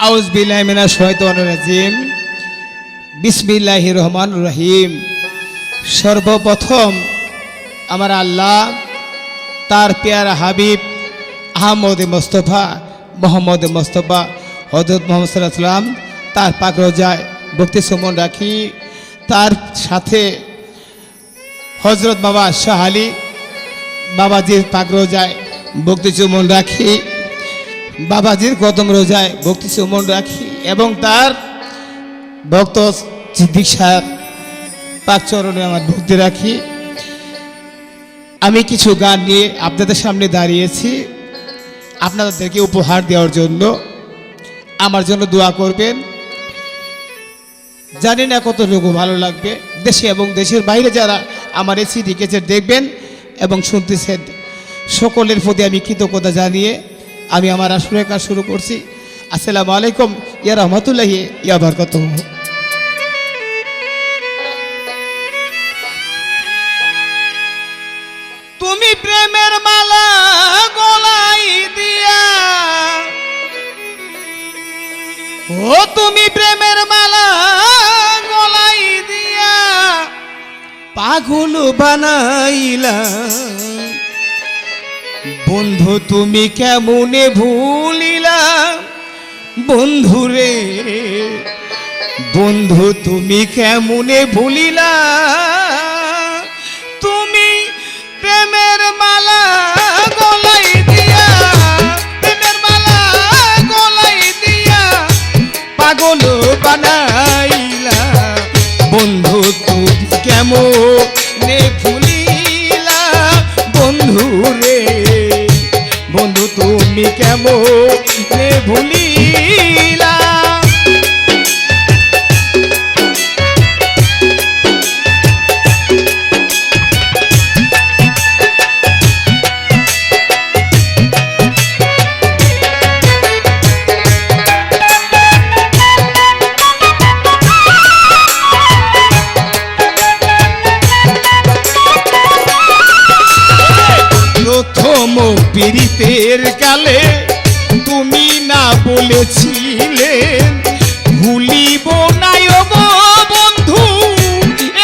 আউযু বিল্লাহি মিনাশ শাইতানির রাজিম। বিসমিল্লাহির রহমানির রহিম। সর্বপ্রথম আমার আল্লাহ তার পেয়ারা হাবিব আহমদ মুস্তফা মোহাম্মদ মুস্তফা হযরত মুহাম্মদ সাল্লাল্লাহু আলাইহি ওয়াসাল্লাম তার পাক রোজায় ভক্তি সুমন রাখি। তার সাথে হযরত বাবা শাহ আলী বাবাজির পাক রোজায় ভক্তি সুমন রাখি, বাবাজির কদম রোজায় ভক্তি সুমন রাখি এবং তার ভক্ত সিদ্দিক সাহেব পাক চরণে আমার ভক্তি রাখি। আমি কিছু গান নিয়ে আপনাদের সামনে দাঁড়িয়েছি আপনাদেরকে উপহার দেওয়ার জন্য। আমার জন্য দোয়া করবেন। জানি না কতটুকু ভালো লাগবে। দেশে এবং দেশের বাইরে যারা আমার এই সিডি ক্যাসেট দেখবেন এবং শুনতেছেন সকলের প্রতি আমি কৃতজ্ঞতা জানিয়ে আমি আমার আসরের কাজ শুরু করছি। আসসালামু আলাইকুম ইয়া রাহমাতুল্লাহি ইয়া বারাকাতুহু। তুমি প্রেমের মালা গলাই দিয়া, ও তুমি প্রেমের মালা গলাই দিয়া পাগল বানাইলা। বন্ধু তুমি কেমনে ভুলিলা, বন্ধুরে বন্ধু তুমি কেমনে ভুলিলা। তুমি প্রেমের মালা গলাই দিয়া, প্রেমের মালা গলাই দিয়া পাগল বানাইলা। বন্ধু তুমি কেমনে ভুলিলা, বন্ধু রে বন্ধু তুমি কেমনে ভুলিলা। প্রথম পীড়িতের কালে তুমি না বলেছিলে ভুলিব না গো বন্ধু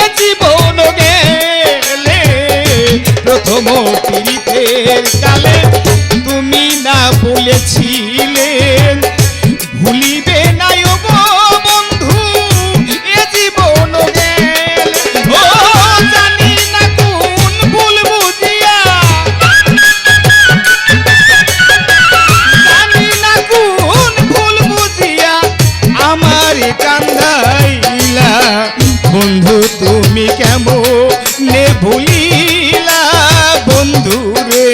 এ জীবন গেলে। প্রথম পীড়িতের কালে তুমি না বলেছিলে ভুলিবে না গো বন্ধু এ জীবন গেলে। ও জানি না কোন ভুল বুঝিয়া, জানি না কোন ভুল বুঝিয়া আমার কান্দাইলা। বন্ধু তুমি কেমনে ভুলিলা, বন্ধু রে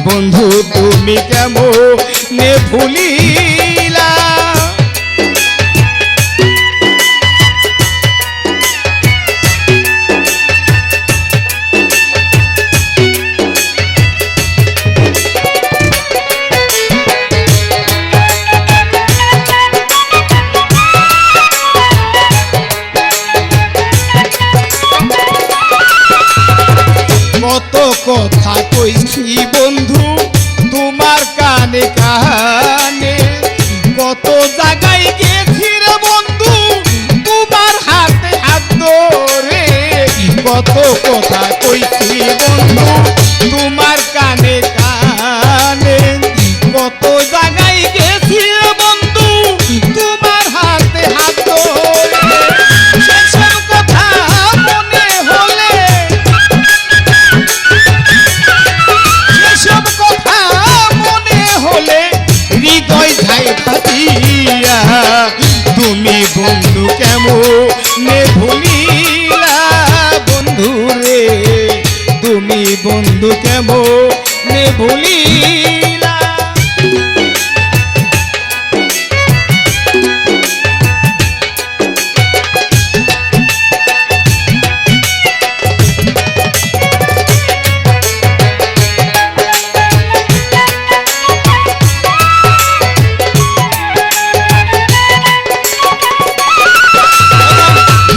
বন্ধু তুমি কেমনে ভুলিলা। কত কথা কইছি বন্ধু তোমার কানে কানে, কত জায়গায় গেছি রে বন্ধু তোমার হাতে হাত ধরে। কত কথা কইছি বন্ধু তোমার কানে কানে, কত জায়গায় গেছি রে বন্ধু তোমার হাতে হাত ধরে। সেসব কথা মনে হলে, সেসব কথা মনে হলে হৃদয় ধাই ফাটিয়া। তুমি বন্ধু কেমনে ভুলিলা, বন্ধু রে তুমি বন্ধু কেমনে ভুলিলা।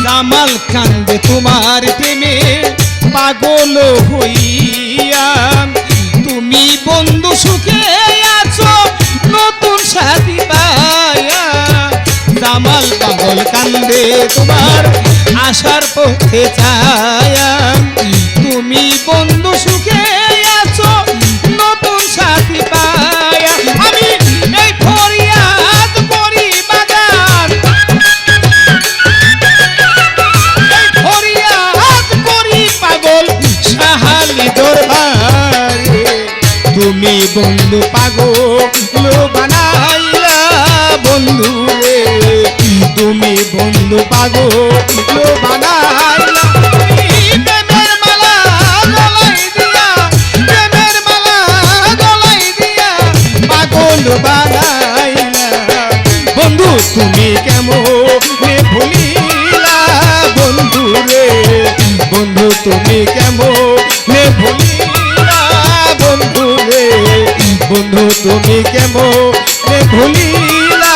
জামাল কান্দে তোমার প্রেমে পাগল হইয়া। তুমি বন্ধু সুখে আছো নতুন সাথী পায় কামাল পাগল কান্দে তোমার আশার পথে ছায়া তুমি বন্ধু সুখে আছো নতুন সাথী পায়া আমি এই ফরিয়াদ করি বাজার এই ফরিয়াদ করি পাগল সাহালি দরবারে তুমি বন্ধু পাগল বানাইলা বন্ধু রে তুমি বন্ধু পাগল বানাইলা প্রেমের মালা গলায় দিয়া প্রেমের মালা গলায় দিয়া পাগল বানাইলা বন্ধু তুমি কেমনে ভুলিলা বন্ধু রে বন্ধু তুমি কেমনে ভুলিলা বন্ধু রে বন্ধু তুমি কেমনে ভুলিলা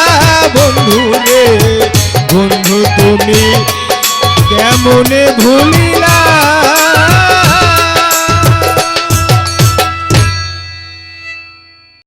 বন্ধু রে বন্ধু তুমি কেমনে ভুলিলা